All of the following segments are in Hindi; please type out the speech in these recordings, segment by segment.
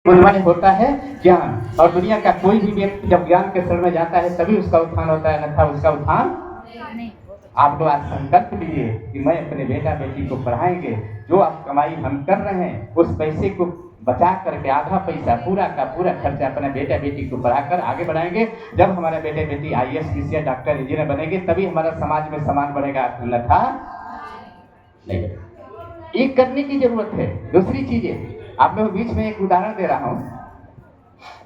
बुद्धि होता है ज्ञान, और दुनिया का कोई भी व्यक्ति जब ज्ञान के शरण में जाता है तभी उसका उत्थान होता है, अन्यथा उसका उत्थान नहीं। आप लोग आज संकल्प लीजिए कि मैं अपने बेटा बेटी को पढ़ाएंगे, जो आप कमाई हम कर रहे हैं उस पैसे को बचा करके आधा पैसा पूरा का पूरा खर्चा अपने बेटा बेटी को पढ़ाकर आगे बढ़ाएंगे। जब हमारा बेटे बेटी IAS PCS डॉक्टर इंजीनियर बनेंगे तभी हमारा समाज में सम्मान बढ़ेगा, अन्यथा नहीं बढ़ेगा। ये करने की जरूरत है। दूसरी चीजें आप लोग बीच में एक उदाहरण दे रहा हूं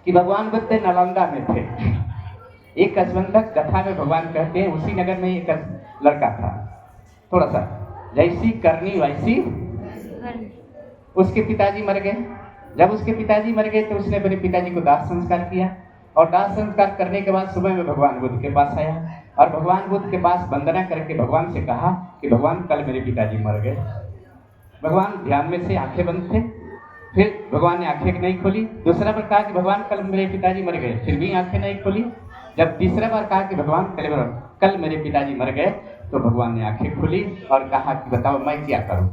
कि भगवान बुद्ध नालंदा में थे। एक कसबंधक कथा में भगवान कहते हैं उसी नगर में एक लड़का था, थोड़ा सा जैसी करनी वैसी, उसके पिताजी मर गए। जब उसके पिताजी मर गए तो उसने अपने पिताजी को दाह संस्कार किया, और दाह संस्कार करने के बाद सुबह में भगवान बुद्ध के पास आया और भगवान बुद्ध के पास वंदना करके भगवान से कहा कि भगवान कल मेरे पिताजी मर गए। भगवान ध्यान में से आंखें बंद थे, फिर भगवान ने आंखें नहीं खोली। दूसरा बार कहा कि भगवान कल मेरे पिताजी मर गए, फिर भी आंखें नहीं खोली। जब तीसरा बार कहा कि भगवान कल मेरे पिताजी मर गए, तो भगवान ने आंखें खोली और कहा कि बताओ मैं क्या करूं,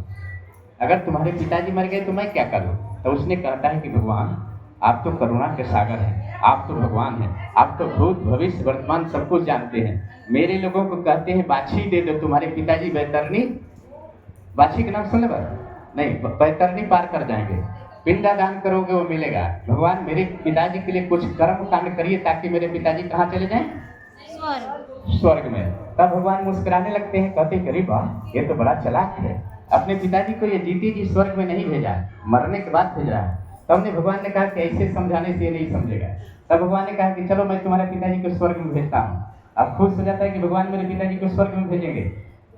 अगर तुम्हारे पिताजी मर गए तो मैं क्या करूं। तो उसने कहता है कि भगवान आप तो करुणा के सागर हैं, आप तो भगवान हैं, आप तो भूत भविष्य वर्तमान सब कुछ जानते हैं। मेरे लोगों को कहते हैं बाछी दे दो, तुम्हारे पिताजी बैतरनी, बाछी का नाम सुनने नहीं, बैतरनी पार कर जाएंगे, पिंडा दान करोगे वो मिलेगा। भगवान मेरे पिताजी के लिए कुछ कर्म कांड करिए ताकि मेरे पिताजी कहाँ चले जाएं, स्वर्ग में। तब भगवान मुस्कुराने लगते हैं, कहते हैं अरे वाह ये तो बड़ा चालाक है, अपने पिताजी को ये जीते जी स्वर्ग में नहीं भेजा, मरने के बाद भेज रहा है। तब ने भगवान ने कहा कि ऐसे समझाने से ये नहीं समझेगा। तब भगवान ने कहा कि चलो मैं तुम्हारे पिताजी को स्वर्ग में भेजता हूँ। अब खुश हो जाता है कि भगवान मेरे पिताजी को स्वर्ग में भेजेंगे।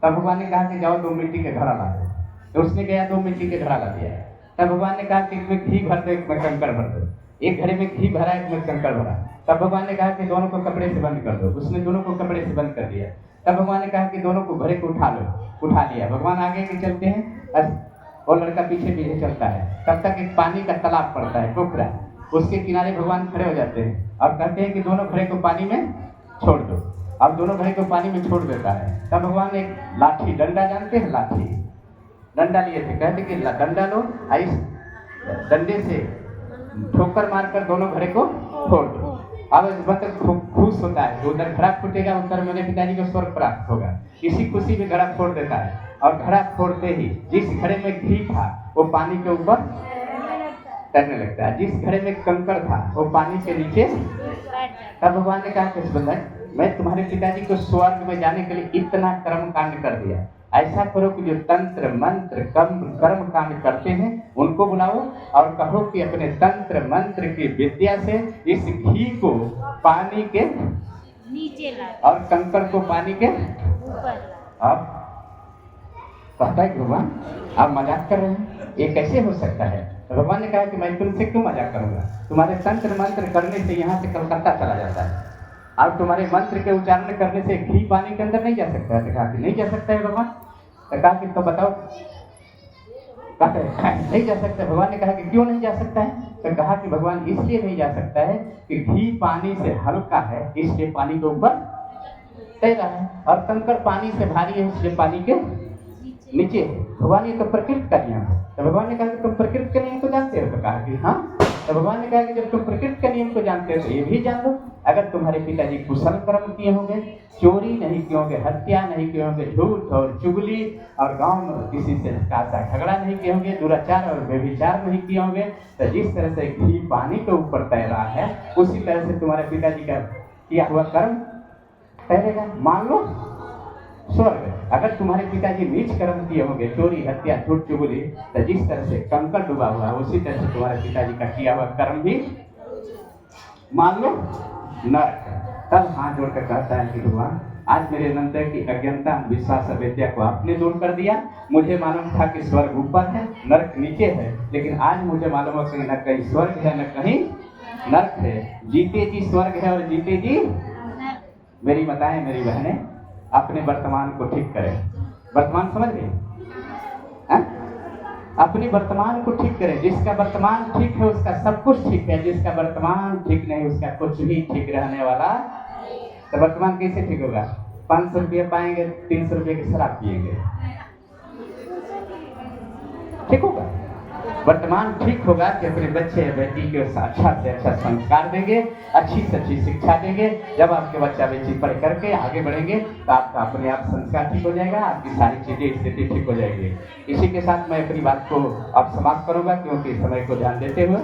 तब भगवान ने कहा कि जाओ 2 मिट्टी के घड़ा ला दो। तो उसने गया 2 मिट्टी के घड़ा ला दिया। तब भगवान ने कहा कि एक में घी भर दो, एक में कंकड़ भर दो। एक घड़े में घी भरा, एक में कंकड़ भरा। तब भगवान ने कहा कि दोनों को कपड़े से बंद कर दो। उसने दोनों को कपड़े से बंद कर दिया। तब भगवान ने कहा कि दोनों को घड़े को उठा लो, उठा लिया। भगवान आगे के चलते हैं और लड़का पीछे पीछे चलता है। तब तक एक पानी का तालाब पड़ता है, पोखरा, उसके किनारे भगवान खड़े हो जाते हैं और कहते हैं कि दोनों घड़े को पानी में छोड़ दो। अब दोनों घड़े को पानी में छोड़ देता है। तब भगवान एक लाठी, डंडा जानते हैं, लाठी डंडा लिए थे, कहते कि डंडा लो, इस डंडे से ठोकर मारकर दोनों घड़े को फोड़ दो। अब मतलब खुश होता है, उधर घड़ा फूटेगा, उधर मेरे पिताजी को स्वर्ग प्राप्त होगा। इसी खुशी में घड़ा फोड़ देता है और घड़ा फोड़ते ही जिस घड़े में घी था वो पानी के ऊपर तैरने लगता है, जिस घड़े में कंकड़ था वो पानी के नीचे। तब भगवान ने कहा कि मैं तुम्हारे पिताजी को स्वर्ग में जाने के लिए इतना कर्म कांड कर दिया, ऐसा करो कि जो तंत्र मंत्र कर्म कांड करते हैं उनको बुलाओ और कहो कि अपने तंत्र मंत्र की विद्या से इस घी को पानी के नीचे ला और कंकड़ को पानी के ऊपर। अब कहता है भगवान आप मजाक कर रहे हैं, ये कैसे हो सकता है। तो भगवान ने कहा कि मैं तुमसे क्यों मजाक करूंगा, तुम्हारे तंत्र मंत्र करने से यहाँ से कलकत्ता चला जाता है, अब तुम्हारे मंत्र के उच्चारण करने से घी पानी के अंदर नहीं जा सकता है। तो कहा कि नहीं जा सकता है भगवान। तो कहा कि तो बताओ, नहीं जा सकता। भगवान ने कहा कि क्यों नहीं जा सकता है। तो कहा कि भगवान इसलिए नहीं जा सकता है कि घी पानी से हल्का है इसलिए पानी के ऊपर तैर रहा है, और कंकड़ पानी से भारी है इसलिए पानी के नीचे है। भगवान ये तो प्रकृति का नियम है। तो भगवान ने कहा कि तुम प्रकृति के नियम को जानते हो। तो कहा कि हाँ। तो भगवान ने कहा कि जब तुम प्रकृति के नियम को जानते हो तो ये भी जान लो, अगर तुम्हारे पिताजी कुशल कर्म किए होंगे, चोरी नहीं किए होंगे, हत्या नहीं किए होंगे, झूठ और चुगली और गांव में किसी से झगड़ा नहीं किए होंगे, दुराचार और व्यभिचार नहीं किए होंगे, तो जिस तरह से घी पानी के ऊपर तैर रहा है उसी तरह से तुम्हारे पिताजी का किया हुआ कर्म तैरेगा। मान लो स्वर्ग। अगर तुम्हारे पिताजी नीच कर्म किए होंगे, चोरी हत्या झूठ चुगली, तो जिस तरह से कंकड़ डूबा हुआ है उसी तरह से तुम्हारे पिताजी का किया हुआ कर्म भी मान लो नरक। तब हाथ जोड़कर कहता है कि भगवान आज मेरे अंदर की अज्ञानता विश्वास अविद्या को आपने दूर कर दिया। मुझे मालूम था कि स्वर्ग ऊपर है नरक नीचे है, लेकिन आज मुझे मालूम है कि न कहीं स्वर्ग है न कहीं नरक है, जीते जी स्वर्ग है और जीते जी। मेरी माताएं मेरी बहनें अपने वर्तमान को ठीक करें। वर्तमान समझ गए, अपनी वर्तमान को ठीक करें। जिसका वर्तमान ठीक है उसका सब कुछ ठीक है, जिसका वर्तमान ठीक नहीं उसका कुछ भी ठीक रहने वाला। तो वर्तमान कैसे ठीक होगा, 500 रुपये पाएंगे 300 रुपये की शराब पिएंगे, ठीक होगा। वर्तमान ठीक होगा कि अपने बच्चे या बेटी को अच्छा से अच्छा संस्कार देंगे, अच्छी से अच्छी शिक्षा देंगे। जब आपके बच्चा बेटी पढ़ करके आगे बढ़ेंगे तो आपका अपने आप संस्कार ठीक हो जाएगा, आपकी सारी चीज़ें स्थिति ठीक हो जाएगी। इसी के साथ मैं अपनी बात को अब समाप्त करूँगा, क्योंकि समय को ध्यान देते हुए।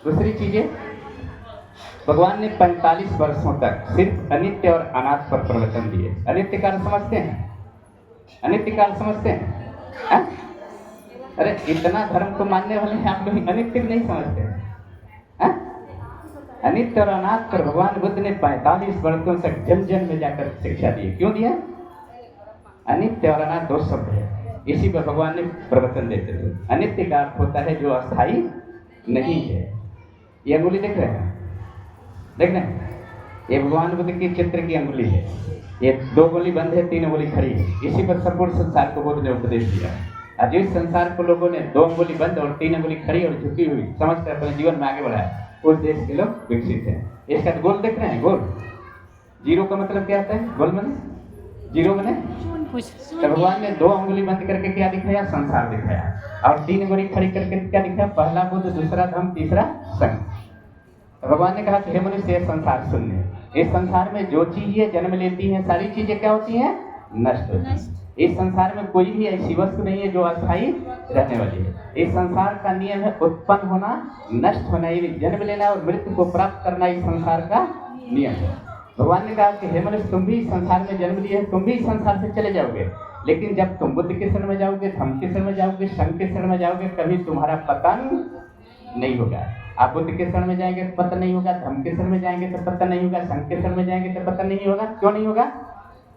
दूसरी चीज़ें, भगवान ने 45 वर्षों तक सिर्फ अनित्य और अनाथ पर प्रवचन दिए। अनित्य काल समझते हैं? अनित्य काल समझते हैं? अरे इतना धर्म को मानने वाले हैं आप लोग, अनित्य नहीं समझते हैं? अनित्य और अनाथ पर भगवान बुद्ध ने 45 वर्षों तक जन जन में जाकर शिक्षा दी। क्यों दिया? अनित्य और अनाथ दो शब्द है, इसी पर भगवान ने प्रवचन देते थे। अनित्य का अर्थ होता है जो अस्थायी नहीं है। ये अंगुली देख रहे हैं? देख रहे हैं? ये भगवान बुद्ध की चित्र की अंगुली है। ये 2 उंगली बंद है, 3 उंगली खड़ी है। इसी पर संपूर्ण संसार को बुद्ध ने उपदेश दिया। और जिस संसार को लोगों ने 2 उंगली बंद और 3 उंगली खड़ी और झुकी हुई समझकर अपने जीवन में आगे बढ़ाया, उस देश के लोग विकसित हैं। इसका गोल देख रहे हैं? गोल जीरो का मतलब क्या होता है? गोल मने जीरो मने। तो भगवान ने 2 उंगली बंद करके क्या दिखाया? संसार दिखाया। और 3 उंगली खड़ी करके क्या दिखाया? पहला बुद्ध, दूसरा धम्म, तीसरा संघ। तो भगवान ने कहा कि हे मनुष्य, ये संसार शून्य है। इस संसार में जो चीजें जन्म लेती हैं, सारी चीजें क्या होती हैं? नष्ट होती हैं। इस संसार में कोई भी ऐसी वस्तु नहीं है जो अस्थायी रहने वाली है। इस संसार का नियम है उत्पन्न होना, नष्ट होना, ये जन्म लेना और मृत्यु को प्राप्त करना, इस संसार का नियम है। भगवान ने कहा कि हे मनुष्य, तुम भी इस संसार में जन्म लिए हो, तुम भी इस संसार से चले जाओगे। लेकिन जब तुम बुद्ध के शरण में जाओगे, धम्म के शरण में जाओगे, संघ के शरण में जाओगे, कभी तुम्हारा पतन नहीं होगा। आप बुद्ध के शरण में जाएंगे तो पतन नहीं होगा, धम्म के शरण में जाएंगे तो पतन नहीं होगा, संघ के शरण में जाएंगे तो पतन नहीं होगा। क्यों नहीं होगा?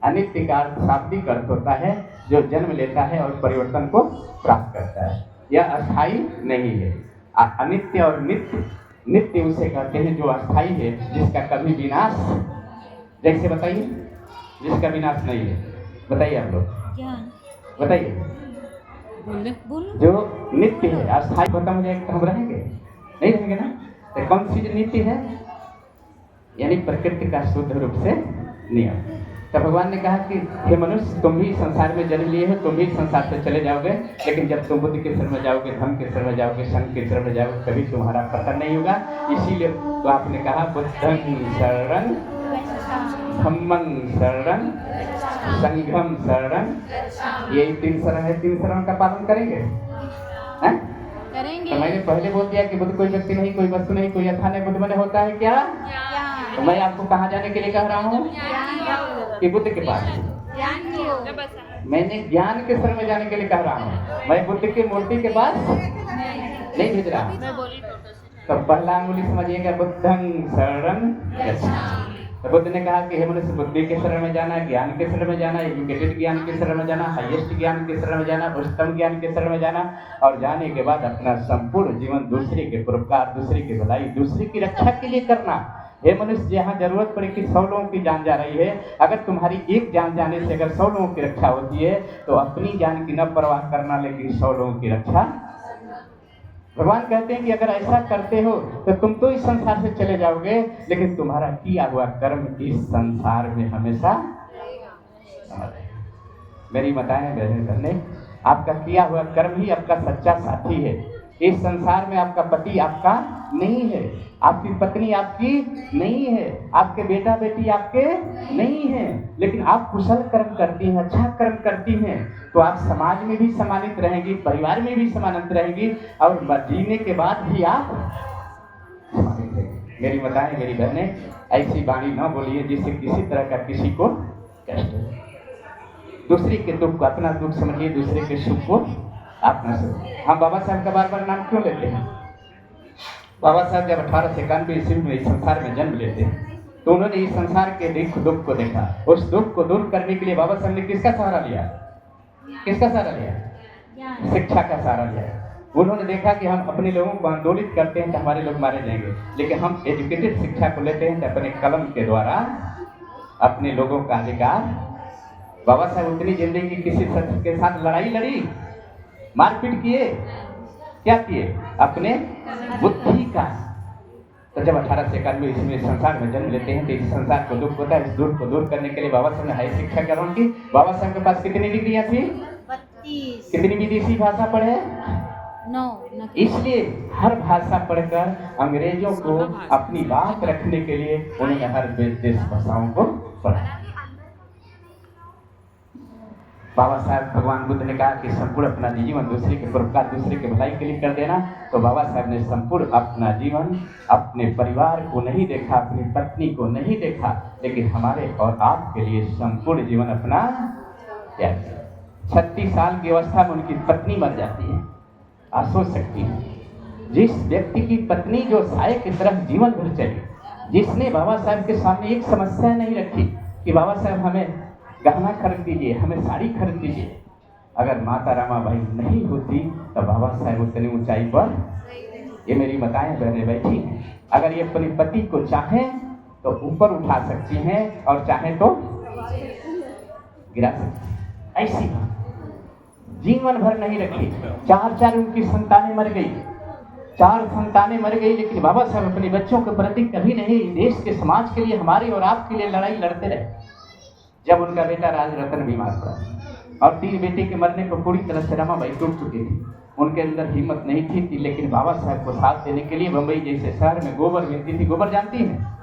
अनित्य का अर्थ शाब्दिक अर्थ होता है जो जन्म लेता है और परिवर्तन को प्राप्त करता है। यह अस्थायी नहीं है। अनित्य और नित्य, नित्य उसे कहते हैं जो अस्थायी है, जिसका कभी विनाश, जैसे बताइए, जिसका विनाश नहीं है। बताइए आप लोग, बताइए। जो नित्य है, अस्थायी खत्म हो जाएगा तो हम रहेंगे नहीं, रहेंगे ना। तो कौन सी जो नित्य है? यानी प्रकृति का शुद्ध रूप से नियम। तो भगवान ने कहा कि हे मनुष्य, तुम भी संसार में जन्म लिए हो, तुम भी संसार से चले जाओगे। लेकिन जब तुम बुद्ध के शरण में जाओगे, धम्म के शरण में जाओगे, संघ के शरण में जाओगे, कभी तुम्हारा पतन नहीं होगा। इसीलिए तो आपने कहा बुद्धं शरणं, धम्मं शरणं, संघं शरणं। यही 3 शरण है। 3 शरण का पालन करेंगे? तो मैंने पहले बोल दिया कि बुद्ध कोई व्यक्ति नहीं, कोई वस्तु नहीं, कोई स्थान नहीं। बुद्ध मैंने होता है क्या? तो मैं आपको कहाँ जाने के लिए कह रहा हूँ? कि बुद्ध के पास। मैंने ज्ञान के शरण में जाने के लिए कह रहा हूँ। मैं बुद्ध की मूर्ति के पास नहीं भेज रहा। तो पहला अंगुली समझिएगा, बुद्धं शरणं गच्छामि। तो बुद्ध ने कहा कि हे मनुष्य, बुद्धि के शरण में जाना, ज्ञान के शरण में जाना, एजुकेटेड ज्ञान के शरण में जाना, हाईएस्ट ज्ञान के शरण में जाना, उच्चतम ज्ञान के शरण में जाना। और जाने के बाद अपना संपूर्ण जीवन दूसरे के परोपकार, दूसरे की भलाई, दूसरे की रक्षा के लिए करना। हे मनुष्य, जहाँ जरूरत पड़े कि 100 लोगों की जान जा रही है, अगर तुम्हारी एक जान जाने से अगर 100 लोगों की रक्षा होती है, तो अपनी जान की न परवाह करना, लेकिन 100 लोगों की रक्षा। भगवान कहते हैं कि अगर ऐसा करते हो तो तुम तो इस संसार से चले जाओगे, लेकिन तुम्हारा किया हुआ कर्म इस संसार में हमेशा। मेरी बताएं बहने, आपका किया हुआ कर्म ही आपका सच्चा साथी है। इस संसार में आपका पति आपका नहीं है, आपकी पत्नी आपकी नहीं है, आपके बेटा बेटी आपके नहीं है, लेकिन आप कुशल कर्म करती हैं, अच्छा कर्म करती हैं, तो आप समाज में भी सम्मानित रहेंगी, परिवार में भी सम्मानित रहेंगी, और जीने के बाद भी आप सम्मानित रहेंगी। मेरी बताएं मेरी बहनें, ऐसी वाणी न बोलिए जिससे किसी तरह का किसी को कष्ट हो। दूसरे के दुख को अपना दुख समझिए, दूसरे के सुख को अपना सुख। हम बाबा साहब का बार बार नाम क्यों लेते हैं? बाबा साहब जब 1891 ईस्वी में इस संसार में जन्म लेते हैं, तो उन्होंने इस संसार के दुख को देखा। उस दुख को दूर करने के लिए बाबा साहब ने किसका सहारा लिया? किसका सहारा लिया? शिक्षा का सहारा लिया। उन्होंने देखा कि हम अपने लोगों को आंदोलित करते हैं तो हमारे लोग मारे जाएंगे, लेकिन हम एजुकेटेड शिक्षा को लेते हैं तो अपने कलम के द्वारा अपने लोगों का अधिकार। बाबा साहब उतनी जिंदगी किसी शख्स के साथ लड़ाई लड़ी, मारपीट किए, क्या किए? अपने बुद्धि का। तो जब 1891 ईस्वी संसार में जन्म लेते हैं तो इस संसार को दुख होता है, इस दुख को दूर करने के लिए बाबा साहब ने हाई शिक्षा ग्रहण की। बाबा साहब के पास कितनी डिग्रियां थी? 32। कितनी विदेशी भाषा पढ़े? इसलिए हर भाषा पढ़कर अंग्रेजों को अपनी बात रखने के लिए उन्होंने हर देश भाषाओं को पढ़ा। बाबा साहब भगवान बुद्ध ने कहा कि संपूर्ण अपना जीवन दूसरे के परोपकार, दूसरे के भलाई के लिए कर देना। तो बाबा साहब ने संपूर्ण अपना जीवन अपने परिवार को नहीं देखा, अपनी पत्नी को नहीं देखा, लेकिन हमारे और आपके लिए संपूर्ण जीवन अपना त्याग किया। 36 साल की अवस्था में उनकी पत्नी मर जाती है। आप सोच सकती हैं, जिस व्यक्ति की पत्नी जो साये की तरफ जीवन भर चली, जिसने बाबा साहब के सामने एक समस्या नहीं रखी कि बाबा साहब हमें गहना खरीद दीजिए, हमें साड़ी खरीद दीजिए। अगर माता रमाबाई नहीं होती तो बाबा साहब उतनी ऊंचाई पर, ये मेरी माताएं बहनें बैठी हैं, अगर ये अपने पति को चाहें तो ऊपर उठा सकती हैं और चाहें तो गिरा सकती हैं। ऐसी बात जीवन भर नहीं रखी। 4 उनकी संतानें मर गई, 4 संतानें मर गई, लेकिन बाबा साहब अपने बच्चों के प्रति कभी नहीं, देश के समाज के लिए, हमारे और आपके लिए लड़ाई लड़ते रहे। जब उनका बेटा राज रतन बीमार पड़ा और 3 बेटे के मरने को पूरी तरह से रमाबाई टूट चुकी थी, उनके अंदर हिम्मत नहीं थी, लेकिन बाबा साहब को साथ देने के लिए बम्बई जैसे शहर में गोबर मिलती थी, गोबर जानती हैं,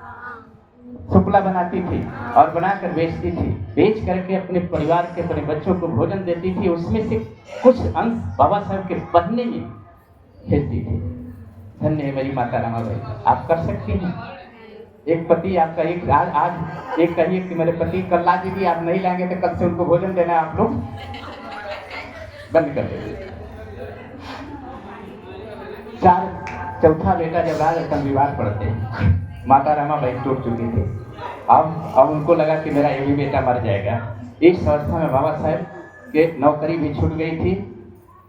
सुपला बनाती थी और बनाकर बेचती थी, बेच करके अपने परिवार के, अपने बच्चों को भोजन देती थी, उसमें से कुछ अंश बाबा साहब के पढ़ने में भेजती थी। धन्य है मेरी माता रमाबाई, आप कर सकती हैं। एक पति आपका एक आज एक कहिए कि मेरे पति कल ला दीजिए, आप नहीं लाएंगे तो कल से उनको भोजन देना आप लोग बंद कर देंगे। चौथा बेटा जब राज रतन बीमार पड़ते, माता रमाबाई टूट चुकी थी। अब उनको लगा कि मेरा ये भी बेटा मर जाएगा। इस अवस्था में बाबा साहब के नौकरी भी छूट गई थी,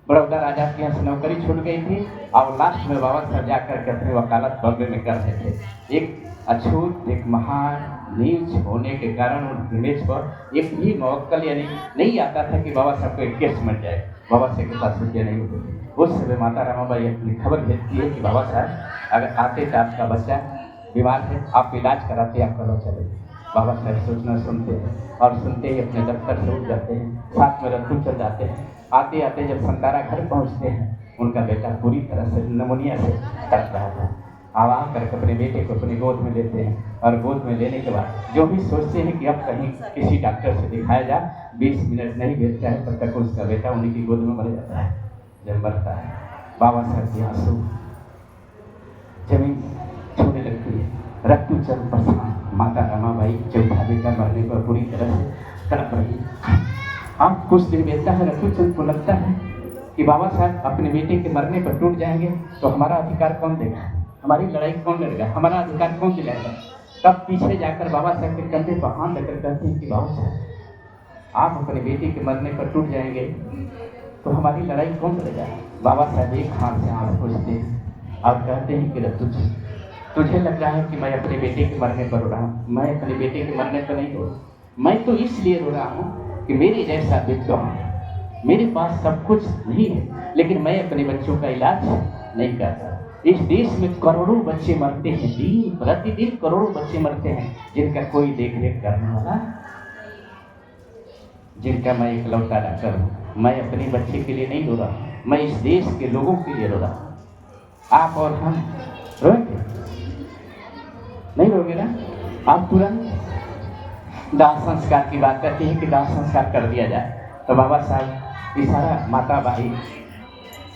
बड़ौदा राजा के यहाँ से नौकरी छूट गई थी और लास्ट में बाबा साहब जाकर के अपनी वकालत बॉम्बे में कर रहे थे। एक अछूत, एक महान नीच होने के कारण उन इमेज पर एक भी मौक्कल यानी नहीं आता था कि बाबा साहब को एक केस मिल जाए। बाबा साहब के पास रुपये नहीं होते थे। उस समय माता रमाबाई अपनी खबर भेजती है कि बाबा साहब अगर आते तो आपका बच्चा बीमार है, आप इलाज कराते आपका बच्चा लेते। बाबा साहब सोचना सुनते हैं और सुनते ही अपने दफ्तर से उठ जाते हैं, साथ में रत्तू चल जाते हैं। आते आते जब संतारा घर पहुँचते हैं, उनका बेटा पूरी तरह से निमोनिया से तड़प रहा था। आवाज करके अपने बेटे को अपनी गोद में लेते हैं और गोद में लेने के बाद जो भी सोचते हैं कि अब कहीं किसी डॉक्टर से दिखाया जाए, 20 मिनट नहीं बीतता है तब तक उसका बेटा उन्हीं की गोद में मर जाता है। जब मरता है बाबा साहब के आंसू जमीन छूने लगती है, रत्तू चल परेशान। माता रमाबाई चौथा बेटा मरने पर पूरी तरह से तड़प रही। अब कुछ दिन बीतता है, रत्तू चंद को लगता है कि बाबा साहब अपने बेटे के मरने पर टूट जाएंगे तो हमारा अधिकार कौन देगा, हमारी लड़ाई कौन लड़ेगा, हमारा अधिकार कौन दिलाएगा। तब पीछे जाकर बाबा साहब के कंधे पर हाथ रखकर कहते हैं कि बाबा साहब आप अपने बेटे के मरने पर टूट जाएंगे तो हमारी लड़ाई कौन लड़ेगा। बाबा साहब एक हाथ से आँख पूछते हैं और कहते हैं कि रत्तू तुझे लग रहा है कि मैं अपने बेटे के मरने पर रो रहा हूँ, मैं अपने बेटे के मरने पर नहीं रो रहा, मैं तो इसलिए रो रहा हूँ कि मेरे जैसा विद्वान, मेरे पास सब कुछ नहीं है लेकिन मैं अपने बच्चों का इलाज नहीं करता। इस देश में करोड़ों बच्चे मरते हैं, दिन प्रतिदिन करोड़ों बच्चे मरते हैं जिनका कोई देख रेख करने वाला, जिनका मैं इकलौता डॉक्टर हूँ। मैं अपने बच्चे के लिए नहीं रो रहा, मैं इस देश के लोगों के लिए रो रहा हूँ। आप और हम रोएंगे नहीं, रोगे ना। आप तुरंत दाह संस्कार की बात करती है कि दाह संस्कार कर दिया जाए तो बाबा साहब इशारा माता बाई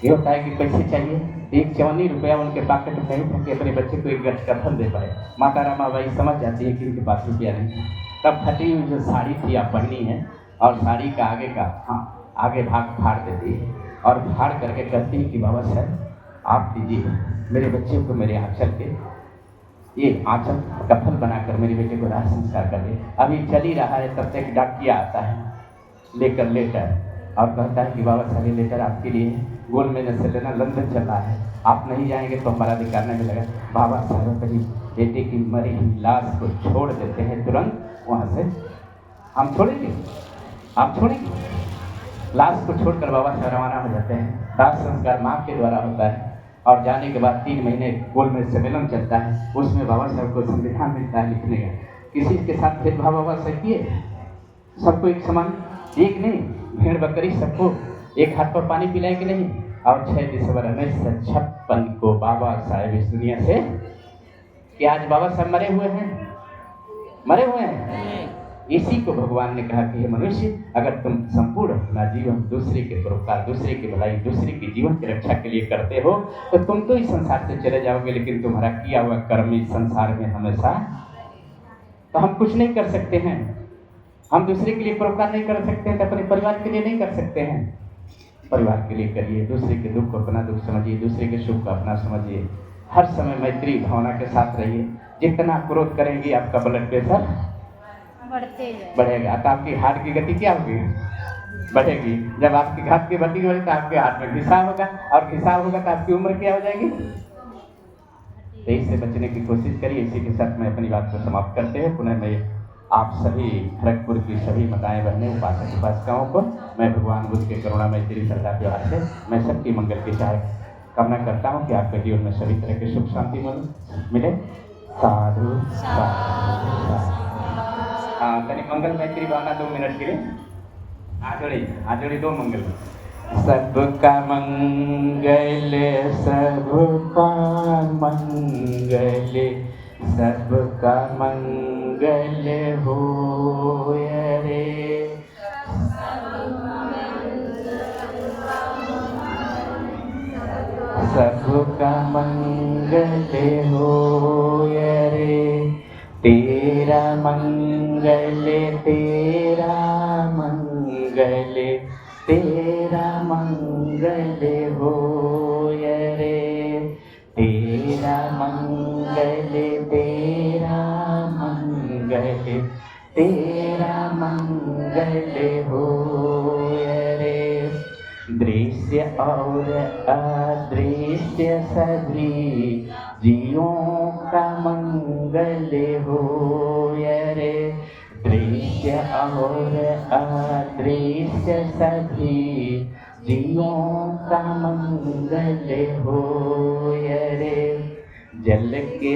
ये होता है कि पैसे चाहिए, एक 54 रुपया उनके पॉकेट में नहीं था कि अपने बच्चे को एक गठ कफन दे पाए। माता रमाबाई समझ जाती है कि इनके पास रुपया नहीं। तब फटी हुई जो साड़ी थी आप पहनी है और साड़ी का आगे भाग फाड़ देती है और फाड़ करके कहती है कि बाबा साहब आप दीजिए मेरे बच्चे को, मेरे आंचल के ये आंचल कफन बनाकर मेरे बेटे को दाह संस्कार कर दे। अभी चल ही रहा है तब तक डाकिया आता है लेकर लेटर और कहता है कि बाबा साहब ये लेटर आपके लिए गोल में से लेना, लंदन चल रहा है, आप नहीं जाएंगे तो हमारा अधिकार नहीं मिलेगा। बाबा साहब कहीं बेटे की मरी हुई लाश को छोड़ देते हैं, तुरंत वहाँ से हम छोड़ेंगे, आप छोड़ेंगे। लाश को छोड़कर बाबा साहब रवाना हो जाते हैं। दाह संस्कार माँ के द्वारा होता है और जाने के बाद 3 महीने गोल में सम्मेलन चलता है, उसमें बाबा साहब को संविधान मिलता है लिखने का। किसी के साथ भेदभाव बाबा साहब किए, सबको एक समान, एक नहीं, भेड़ बकरी सबको एक हाथ पर पानी पिलाए कि नहीं, और 6 दिसंबर 1956 को बाबा साहेब इस दुनिया से, कि आज बाबा साहब मरे हुए हैं। इसी को भगवान ने कहा कि हे मनुष्य, अगर तुम संपूर्ण अपना जीवन दूसरे के परोपकार, दूसरे की भलाई, दूसरे के जीवन की रक्षा के लिए करते हो तो तुम तो इस संसार से चले जाओगे, लेकिन तुम्हारा किया हुआ कर्म इस संसार में हमेशा। तो हम कुछ नहीं कर सकते हैं, हम दूसरे के लिए परोपकार नहीं कर सकते हैं तो अपने परिवार के लिए नहीं कर सकते हैं। परिवार के लिए करिए, दूसरे के दुख को अपना दुख समझिए, दूसरे के सुख को अपना समझिए, हर समय मैत्री भावना के साथ रहिए। जितना क्रोध करेंगे आपका ब्लड प्रेशर बढ़ेगा, तो आपकी हार्ट की गति क्या होगी? बढ़ेगी। जब आपकी हार्ट की गति बढ़ेगी तो आपके हार्ट में घिसाव होगा, और घिसाव होगा तो आपकी उम्र क्या हो जाएगी? तो इससे बचने की कोशिश करिए। इसी के साथ मैं अपनी बात को समाप्त करते हैं। पुनः मैं आप सभी खड़गपुर की सभी माताएं बहनें, उपासक उपासिकाओं को मैं भगवान बुद्ध के करुणा मैत्री श्रद्धा व्यवहार से मैं सबकी मंगल की चाह कामना करता हूँ कि आपके जीवन में सभी तरह के सुख शांति मिले। साधु साधु। हाँ, तनी मंगल मैत्री भावना 2 मिनट के लिए आ जोड़ी 2 मंगल। सबका मंगल, सबका मंगल, सबका मंगल होय रे। सबका मंगल होय रे। तेरा मंगल, तेरा मंगल, तेरा मंगल होय रे। तेरा मंगल, तेरा मंगल, तेरा मंगल होय रे। दृश्य और अदृश्य सभी जीवों का मंगल होय रे। दृश्य और अदृश्य सभी जीवों का मंगल होय रे। जल के